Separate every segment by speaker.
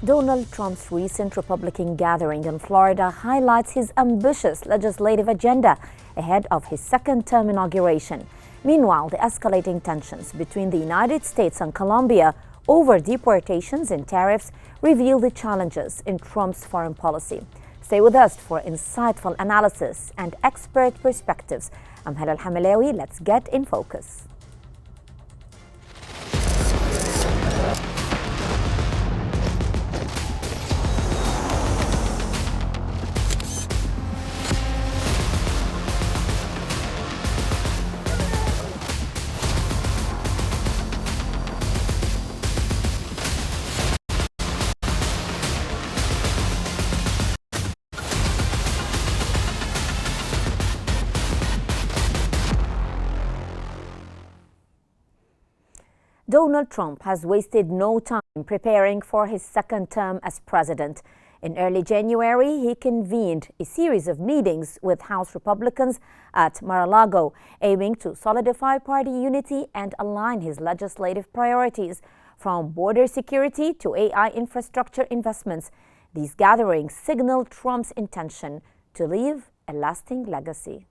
Speaker 1: Donald Trump's recent Republican gathering in Florida highlights his ambitious legislative agenda ahead of his second-term inauguration. Meanwhile, the escalating tensions between the United States and Colombia over deportations and tariffs reveal the challenges in Trump's foreign policy. Stay with us for insightful analysis and expert perspectives. I'm Hala Al-Hamalawi. Let's get in focus. Donald Trump has wasted no time preparing for his second term as president. In early January, he convened a series of meetings with House Republicans at Mar-a-Lago, aiming to solidify party unity and align his legislative priorities, from border security to AI infrastructure investments. These gatherings signal Trump's intention to leave a lasting legacy.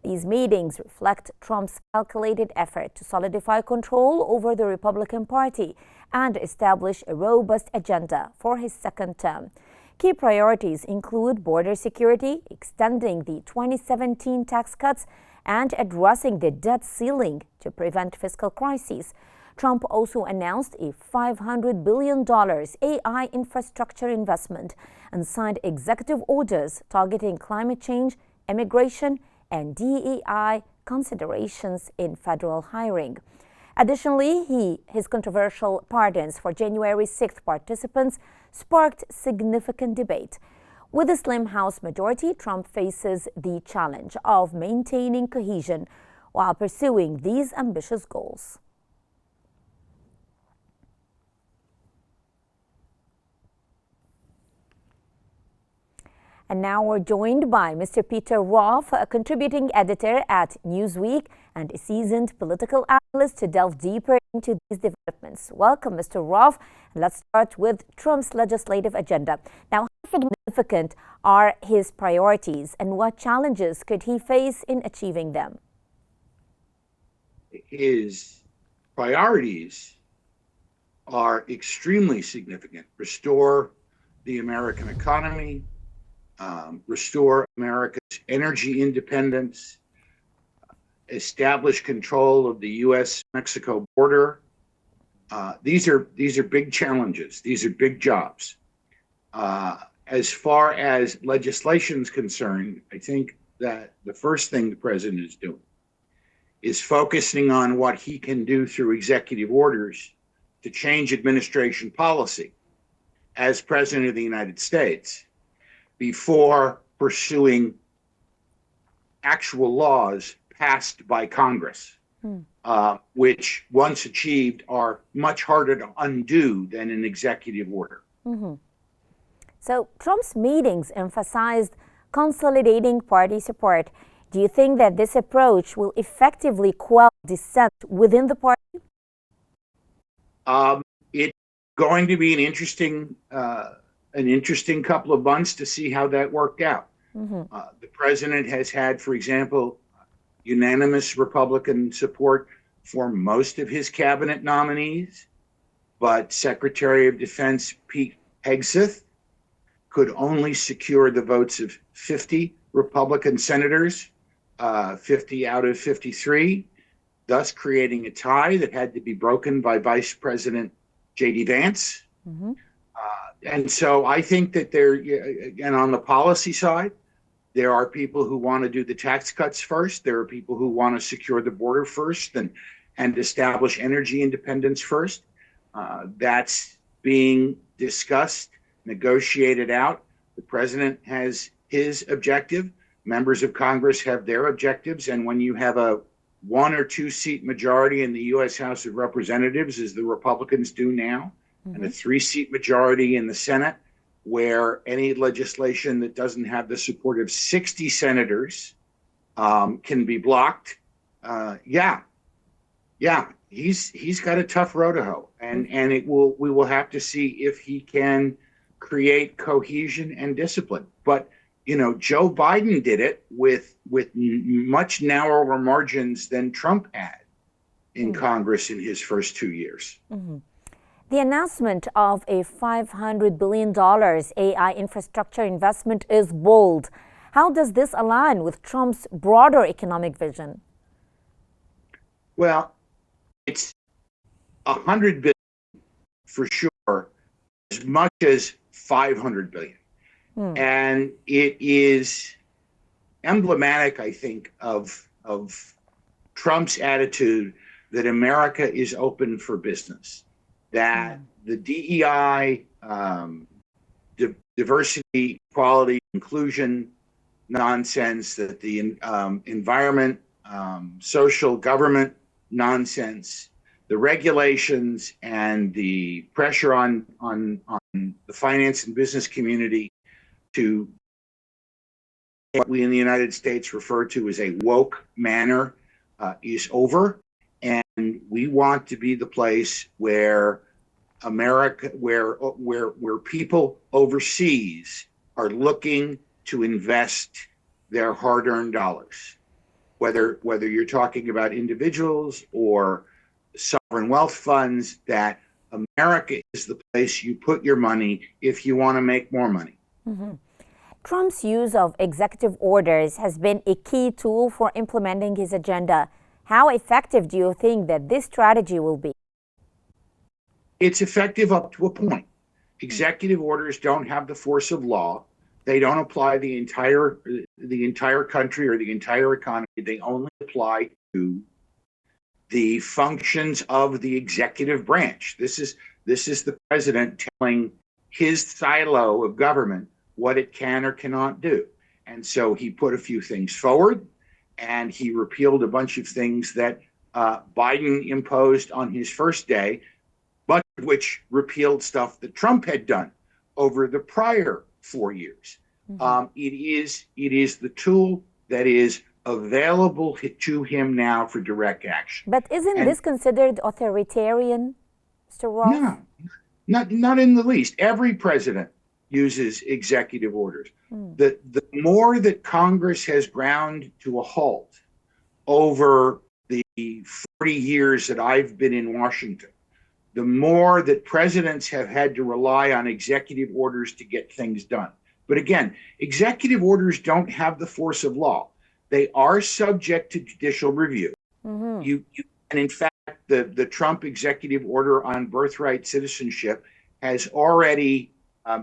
Speaker 1: These meetings reflect Trump's calculated effort to solidify control over the Republican Party and establish a robust agenda for his second term. Key priorities include border security, extending the 2017 tax cuts, and addressing the debt ceiling to prevent fiscal crises. Trump also announced a $500 billion AI infrastructure investment and signed executive orders targeting climate change, immigration, and DEI considerations in federal hiring. Additionally, his controversial pardons for January 6th participants sparked significant debate. With a slim House majority, Trump faces the challenge of maintaining cohesion while pursuing these ambitious goals. And now we're joined by Mr. Peter Roth, a contributing editor at Newsweek and a seasoned political analyst, to delve deeper into these developments. Welcome, Mr. Roth. Let's start with Trump's legislative agenda. Now, how significant are his priorities and what challenges could he face in achieving them?
Speaker 2: His priorities are extremely significant. Restore the American economy, restore America's energy independence, establish control of the U.S.-Mexico border. These are big challenges. These are big jobs. As far as legislation is concerned, I think that the first thing the president is doing is focusing on what he can do through executive orders to change administration policy as president of the United States, before pursuing actual laws passed by Congress, which, once achieved, are much harder to undo than an executive order.
Speaker 1: So Trump's meetings emphasized consolidating party support. Do you think that this approach will effectively quell dissent within the party?
Speaker 2: It's going to be an interesting couple of months to see how that worked out. The president has had, for example, unanimous Republican support for most of his cabinet nominees, but Secretary of Defense Pete Hegseth could only secure the votes of 50 Republican senators, 50 out of 53, thus creating a tie that had to be broken by Vice President J.D. Vance. And so I think that and on the policy side, there are people who want to do the tax cuts first. There are people who want to secure the border first and establish energy independence first. That's being discussed, negotiated out. The president has his objective. Members of Congress have their objectives. And when you have a 1 or 2 seat majority in the U.S. House of Representatives, as the Republicans do now, and a 3-seat majority in the Senate, where any legislation that doesn't have the support of 60 senators can be blocked. He's got a tough row to hoe. and we will have to see if he can create cohesion and discipline. But Joe Biden did it with much narrower margins than Trump had in Congress in his first 2 years.
Speaker 1: The announcement of a $500 billion AI infrastructure investment is bold. How does this align with Trump's broader economic vision?
Speaker 2: Well, it's $100 billion for sure, as much as $500 billion. And it is emblematic, I think, of Trump's attitude that America is open for business, that the DEI, diversity, equality, inclusion nonsense, that the environment, social government nonsense, the regulations and the pressure on the finance and business community to what we in the United States refer to as a woke manner is over. And we want to be the place where America, where people overseas are looking to invest their hard-earned dollars, whether you're talking about individuals or sovereign wealth funds, that America is the place you put your money if you want to make more money.
Speaker 1: Trump's use of executive orders has been a key tool for implementing his agenda. How effective do you think that this strategy will be?
Speaker 2: It's effective up to a point. Executive orders don't have the force of law. They don't apply the entire country or the entire economy. They only apply to the functions of the executive branch. This is the president telling his silo of government what it can or cannot do. And so he put a few things forward, and he repealed a bunch of things that Biden imposed on his first day, much of which repealed stuff that Trump had done over the prior 4 years. It is the tool that is available to him now for direct action.
Speaker 1: But isn't this considered authoritarian, Mr. Ross?
Speaker 2: No, not in the least. Every president uses executive orders. The more that Congress has ground to a halt over the 40 years that I've been in Washington, the more that presidents have had to rely on executive orders to get things done. But again, executive orders don't have the force of law. They are subject to judicial review. And in fact, the Trump executive order on birthright citizenship has already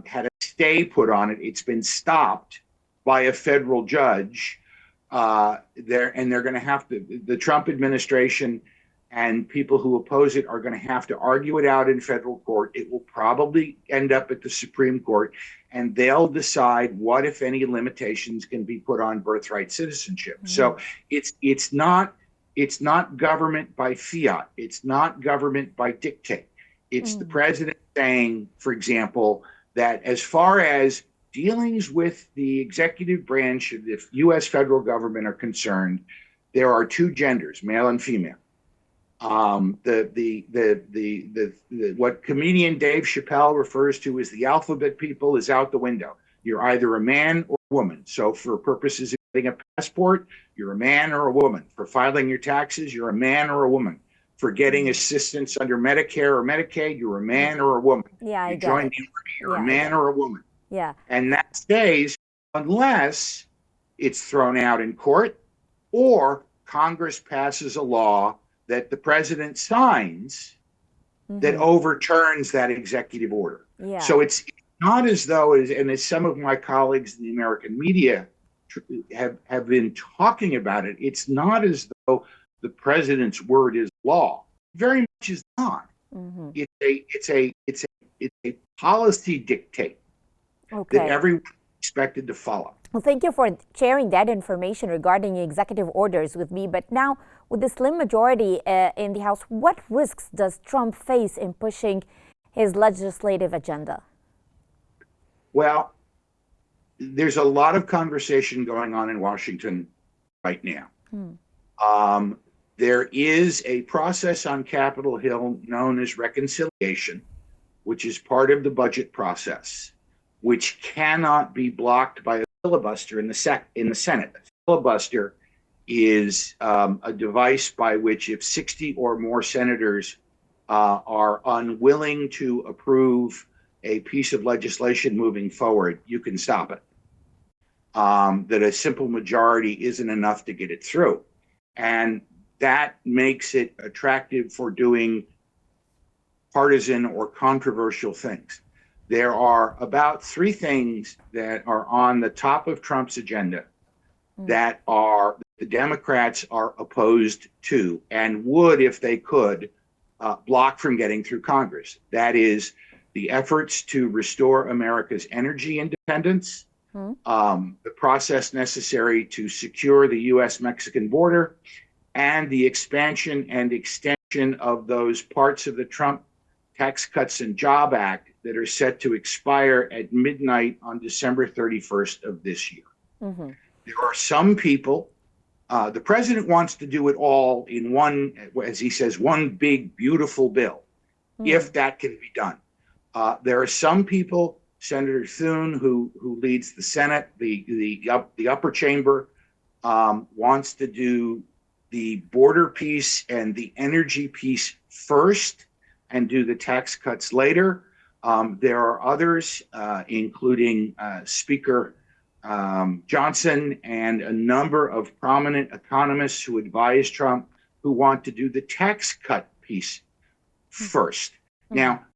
Speaker 2: had a stay put on it. It's been stopped by a federal judge. They're going to have to, the Trump administration and people who oppose it are going to have to argue it out in federal court. It will probably end up at the Supreme Court, and they'll decide what, if any, limitations can be put on birthright citizenship. So it's not government by fiat. It's not government by dictate. It's the president saying, for example, that as far as dealings with the executive branch of the U.S. federal government are concerned, there are two genders, male and female. What comedian Dave Chappelle refers to as the alphabet people is out the window. You're either a man or a woman. So for purposes of getting a passport, you're a man or a woman. For filing your taxes, you're a man or a woman. For getting assistance under Medicare or Medicaid, you're a man or a woman.
Speaker 1: Yeah,
Speaker 2: you join the Army, you're a man or a woman.
Speaker 1: Yeah.
Speaker 2: And that stays unless it's thrown out in court or Congress passes a law that the president signs that overturns that executive order.
Speaker 1: Yeah.
Speaker 2: So it's not as though, and as some of my colleagues in the American media have been talking about it, it's not as though the president's word is law. Very much is not. It's a policy dictate that everyone is expected to follow.
Speaker 1: Well, thank you for sharing that information regarding executive orders with me. But now, with the slim majority in the House, what risks does Trump face in pushing his legislative agenda?
Speaker 2: Well, there's a lot of conversation going on in Washington right now. There is a process on Capitol Hill known as reconciliation, which is part of the budget process, which cannot be blocked by a filibuster in the Senate. A filibuster is a device by which, if 60 or more senators are unwilling to approve a piece of legislation moving forward, you can stop it. That a simple majority isn't enough to get it through. And that makes it attractive for doing partisan or controversial things. There are about three things that are on the top of Trump's agenda that the Democrats are opposed to and would, if they could, block from getting through Congress. That is the efforts to restore America's energy independence, the process necessary to secure the U.S.-Mexican border, and the expansion and extension of those parts of the Trump Tax Cuts and Job Act that are set to expire at midnight on December 31st of this year. There are some people, the president wants to do it all in one, as he says, one big, beautiful bill, if that can be done. There are some people, Senator Thune, who leads the Senate, the upper chamber, wants to do the border piece and the energy piece first and do the tax cuts later. There are others, including Speaker Johnson and a number of prominent economists who advise Trump, who want to do the tax cut piece first. Now,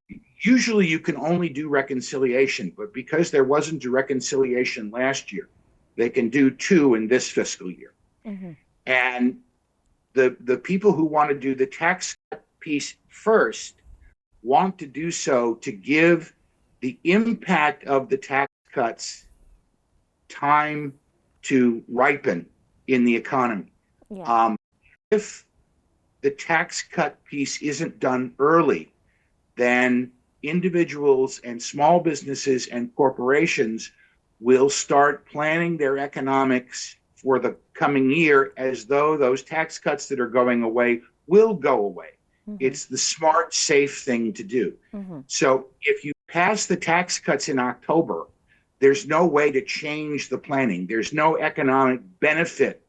Speaker 2: usually you can only do reconciliation, but because there wasn't a reconciliation last year, they can do two in this fiscal year. And the people who want to do the tax cut piece first want to do so to give the impact of the tax cuts time to ripen in the economy. If the tax cut piece isn't done early, then individuals and small businesses and corporations will start planning their economics for the coming year as though those tax cuts that are going away will go away. It's the smart, safe thing to do. So if you pass the tax cuts in October, there's no way to change the planning. There's no economic benefit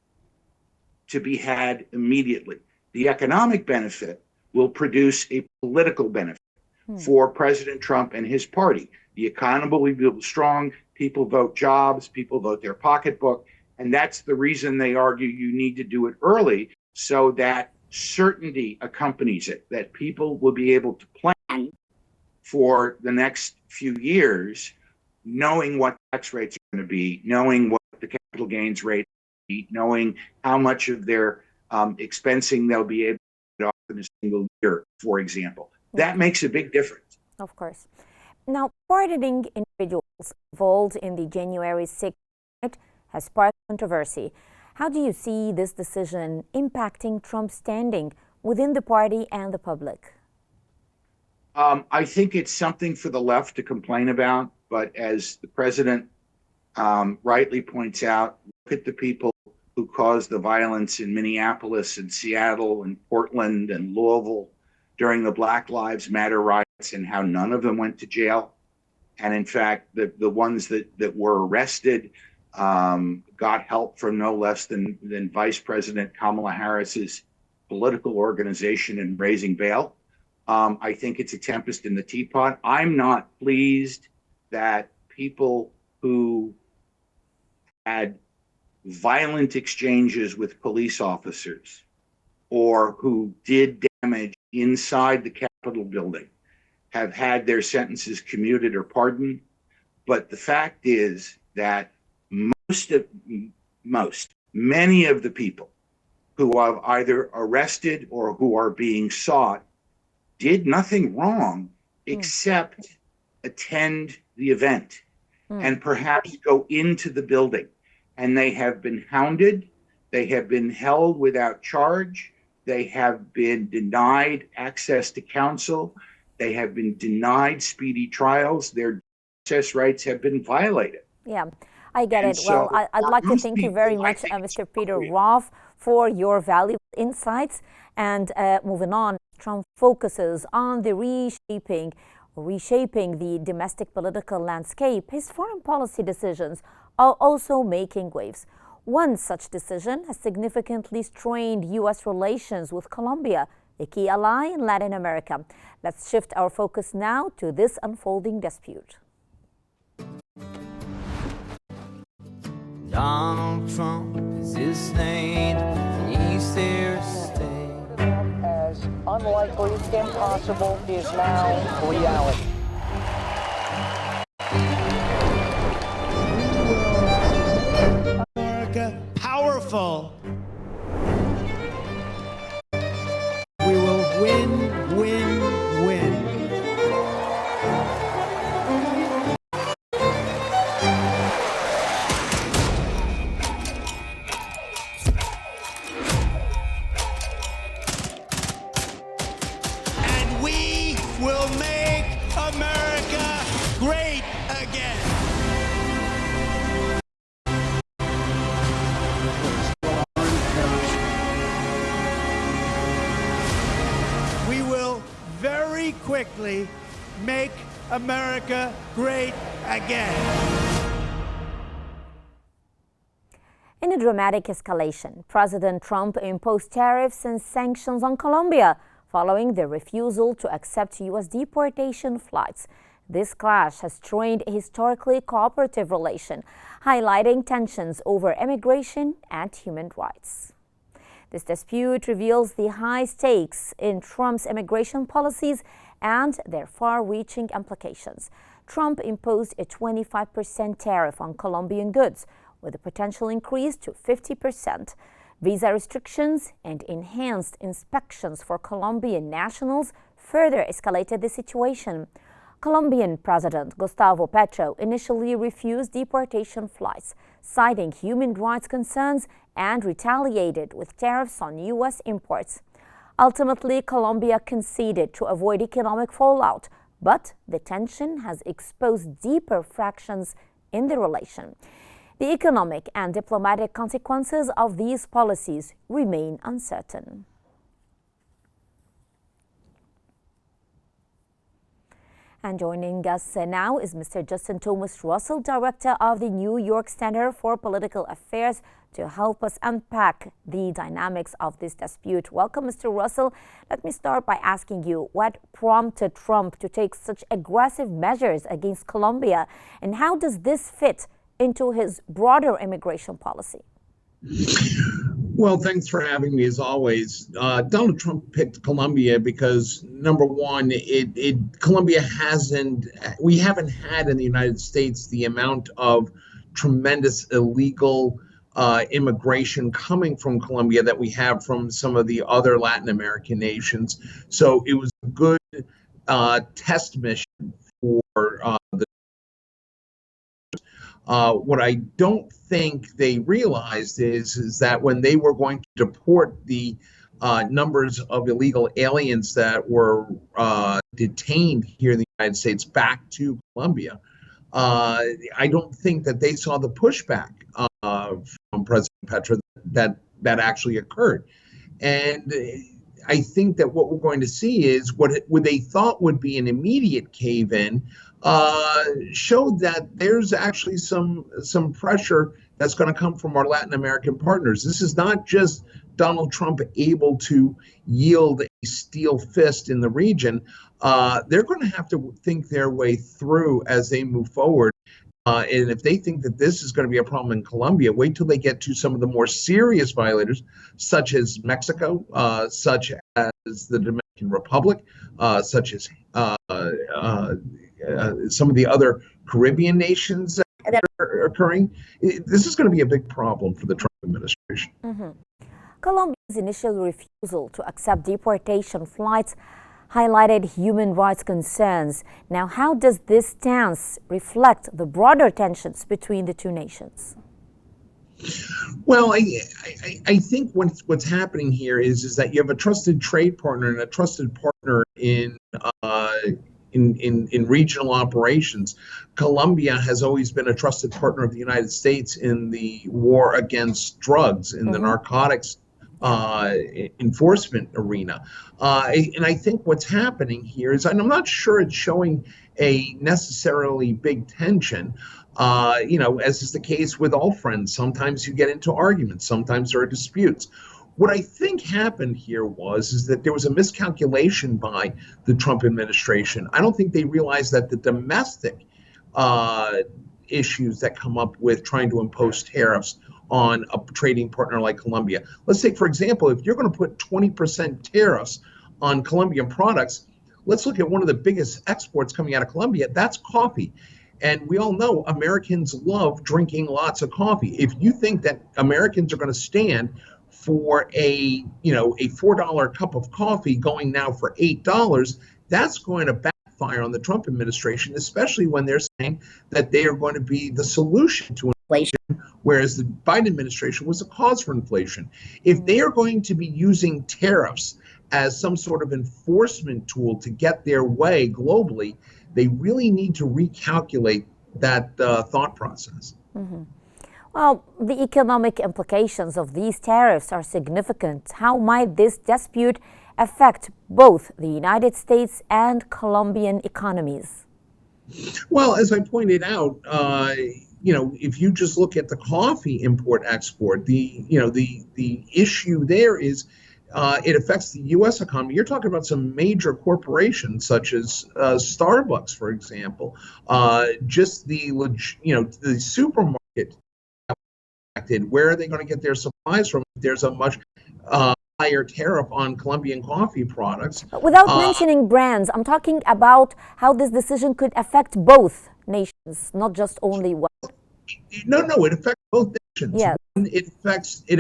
Speaker 2: to be had immediately. The economic benefit will produce a political benefit for President Trump and his party. The economy will be strong. People vote jobs. People vote their pocketbook. And that's the reason they argue you need to do it early, so that certainty accompanies it, that people will be able to plan for the next few years, knowing what tax rates are going to be, knowing what the capital gains rate will be, knowing how much of their expensing they'll be able to get off in a single year, for example. That makes a big difference.
Speaker 1: Of course. Now, pardoning individuals involved in the January 6th riot has sparked controversy. How do you see this decision impacting Trump's standing within the party and the public?
Speaker 2: I think it's something for the left to complain about, but as the president rightly points out, look at the people who caused the violence in Minneapolis and Seattle and Portland and Louisville during the Black Lives Matter riots, and how none of them went to jail. And in fact, the ones that were arrested got help from no less than Vice President Kamala Harris's political organization in raising bail. I think it's a tempest in the teapot. I'm not pleased that people who had violent exchanges with police officers or who did damage inside the Capitol building have had their sentences commuted or pardoned. But the fact is that many of the people who are either arrested or who are being sought did nothing wrong except attend the event and perhaps go into the building. And they have been hounded. They have been held without charge. They have been denied access to counsel. They have been denied speedy trials. Their process rights have been violated.
Speaker 1: Yeah, I get it. Well, I'd like to thank you very much, Mr. Peter Roth, for your valuable insights. And moving on, Trump focuses on the reshaping the domestic political landscape. His foreign policy decisions are also making waves. One such decision has significantly strained U.S. relations with Colombia, a key ally in Latin America. Let's shift our focus now to this unfolding dispute.
Speaker 3: Donald Trump is his name, and he's there to stay.
Speaker 4: As unlikely, impossible, is now reality.
Speaker 5: America powerful. We will win, win, win. And we will make America great again. We will very quickly make America great again.
Speaker 1: In a dramatic escalation, President Trump imposed tariffs and sanctions on Colombia following their refusal to accept U.S. deportation flights. This clash has strained a historically cooperative relation, highlighting tensions over immigration and human rights. This dispute reveals the high stakes in Trump's immigration policies and their far-reaching implications. Trump imposed a 25% tariff on Colombian goods, with a potential increase to 50%. Visa restrictions and enhanced inspections for Colombian nationals further escalated the situation. Colombian President Gustavo Petro initially refused deportation flights, citing human rights concerns, and retaliated with tariffs on U.S. imports. Ultimately, Colombia conceded to avoid economic fallout, but the tension has exposed deeper fractions in the relation. The economic and diplomatic consequences of these policies remain uncertain. And joining us now is Mr. Justin Thomas Russell, Director of the New York Center for Political Affairs, to help us unpack the dynamics of this dispute. Welcome, Mr. Russell. Let me start by asking you, what prompted Trump to take such aggressive measures against Colombia, and how does this fit into his broader immigration policy?
Speaker 6: Well, thanks for having me as always. Donald Trump picked Colombia because, number one, Colombia we haven't had in the United States the amount of tremendous illegal immigration coming from Colombia that we have from some of the other Latin American nations. So it was a good test mission for what I don't think they realized is that when they were going to deport the numbers of illegal aliens that were detained here in the United States back to Colombia, I don't think that they saw the pushback from President Petro that actually occurred. And I think that what we're going to see is what they thought would be an immediate cave-in showed that there's actually some pressure that's going to come from our Latin American partners. This is not just Donald Trump able to yield a steel fist in the region. They're going to have to think their way through as they move forward. And if they think that this is going to be a problem in Colombia, wait till they get to some of the more serious violators, such as Mexico, such as the Dominican Republic, such as some of the other Caribbean nations that are occurring. This is going to be a big problem for the Trump administration.
Speaker 1: Mm-hmm. Colombia's initial refusal to accept deportation flights highlighted human rights concerns. Now, how does this stance reflect the broader tensions between the two nations?
Speaker 6: Well, I think what's happening here is that you have a trusted trade partner and a trusted partner in regional operations. Colombia has always been a trusted partner of the United States in the war against drugs, in the narcotics enforcement arena. And I think what's happening here is, and I'm not sure it's showing a necessarily big tension, as is the case with all friends. Sometimes you get into arguments, sometimes there are disputes. What I think happened here is that there was a miscalculation by the Trump administration. I don't think they realized that the domestic issues that come up with trying to impose tariffs on a trading partner like Colombia. Let's take, for example, if you're going to put 20% tariffs on Colombian products, let's look at one of the biggest exports coming out of Colombia. That's coffee. And we all know Americans love drinking lots of coffee. If you think that Americans are going to stand for a $4 cup of coffee going now for $8, that's going to backfire on the Trump administration, especially when they're saying that they are going to be the solution to inflation, whereas the Biden administration was the cause for inflation. If they are going to be using tariffs as some sort of enforcement tool to get their way globally, they really need to recalculate that thought process.
Speaker 1: Mm-hmm. Well, the economic implications of these tariffs are significant. How might this dispute affect both the United States and Colombian economies?
Speaker 6: Well, as I pointed out, if you just look at the coffee import-export, the issue there is it affects the U.S. economy. You're talking about some major corporations such as Starbucks, for example. Just the supermarket. Where are they going to get their supplies from? There's a much higher tariff on Colombian coffee products.
Speaker 1: Without mentioning brands, I'm talking about how this decision could affect both nations, not just only one.
Speaker 6: No, it affects both nations.
Speaker 1: Yes.
Speaker 6: It affects the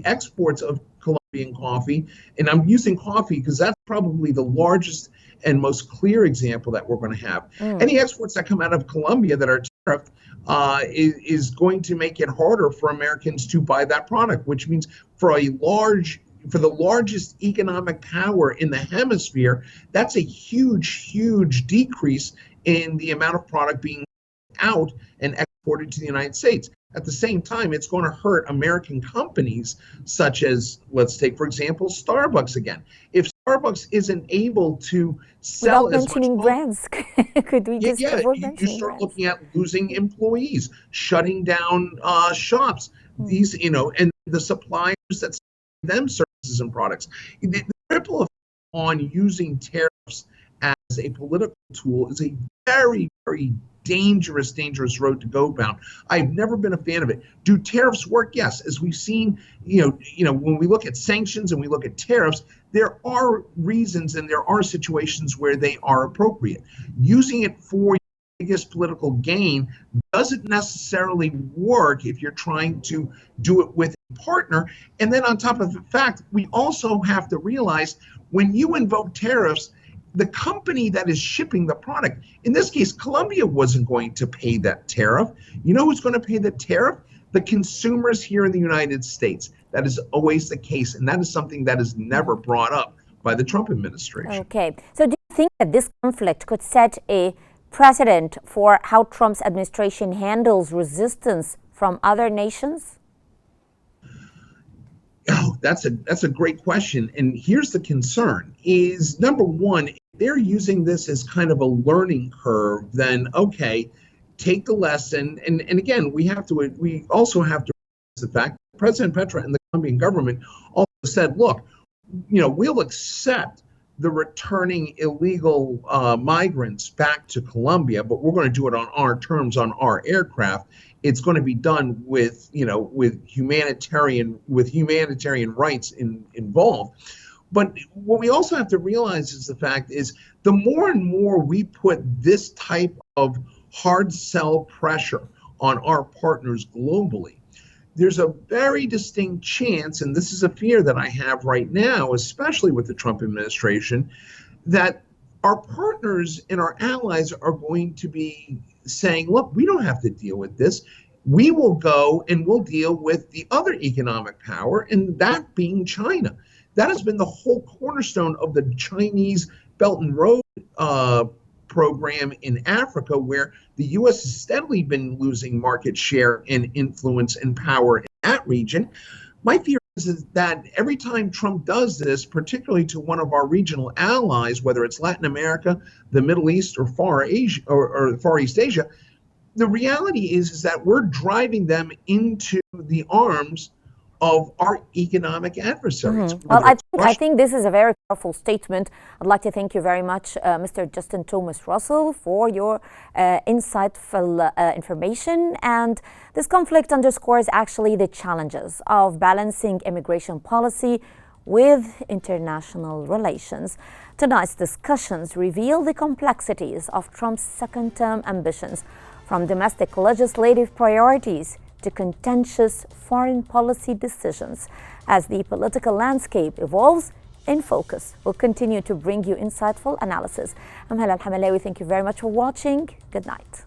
Speaker 6: exports of Colombian coffee, and I'm using coffee because that's probably the largest and most clear example that we're going to have. Any exports that come out of Colombia that are tariffed is going to make it harder for Americans to buy that product, which means for the largest economic power in the hemisphere, that's a huge decrease in the amount of product being out and exported to the United States. At the same time, it's going to hurt American companies such as, let's take, for example, Starbucks again. If Starbucks isn't able to sell
Speaker 1: without mentioning brands, could we just avoid mentioning
Speaker 6: you start
Speaker 1: brands?
Speaker 6: looking at losing employees, shutting down shops, these, and the suppliers that sell them services and products. The ripple effect on using tariffs as a political tool is a very dangerous road to go down. I've never been a fan of it. Do tariffs work? Yes. As we've seen, when we look at sanctions and we look at tariffs, there are reasons and there are situations where they are appropriate. Using it for biggest political gain doesn't necessarily work if you're trying to do it with a partner. And then on top of the fact, we also have to realize when you invoke tariffs, the company that is shipping the product, in this case, Colombia wasn't going to pay that tariff. You know who's going to pay the tariff? The consumers here in the United States. That is always the case, and that is something that is never brought up by the Trump administration.
Speaker 1: Okay, so do you think that this conflict could set a precedent for how Trump's administration handles resistance from other nations?
Speaker 6: Oh, that's a great question. And here's the concern is, number one, if they're using this as kind of a learning curve, then okay, take the lesson. And again, we also have to realize the fact that President Petro and the Colombian government also said, look, we'll accept the returning illegal migrants back to Colombia, but we're going to do it on our terms, on our aircraft. It's going to be done with humanitarian rights involved. But what we also have to realize is the fact is the more and more we put this type of hard sell pressure on our partners globally, there's a very distinct chance, and this is a fear that I have right now, especially with the Trump administration, that our partners and our allies are going to be saying, look, we don't have to deal with this. We will go and we'll deal with the other economic power, and that being China. That has been the whole cornerstone of the Chinese Belt and Road program in Africa, where the U.S. has steadily been losing market share and influence and power in that region. My fear is that every time Trump does this, particularly to one of our regional allies, whether it's Latin America, the Middle East, or Far Asia or Far East Asia, the reality is that we're driving them into the arms of our economic adversaries.
Speaker 1: Well, I think this is a very powerful statement. I'd like to thank you very much, Mr. Justin Thomas Russell, for your insightful information. And this conflict underscores actually the challenges of balancing immigration policy with international relations. Tonight's discussions reveal the complexities of Trump's second-term ambitions, from domestic legislative priorities to contentious foreign policy decisions. As the political landscape evolves, In Focus will continue to bring you insightful analysis. I'm Hala Al-Hamalawi. Thank you very much for watching. Good night.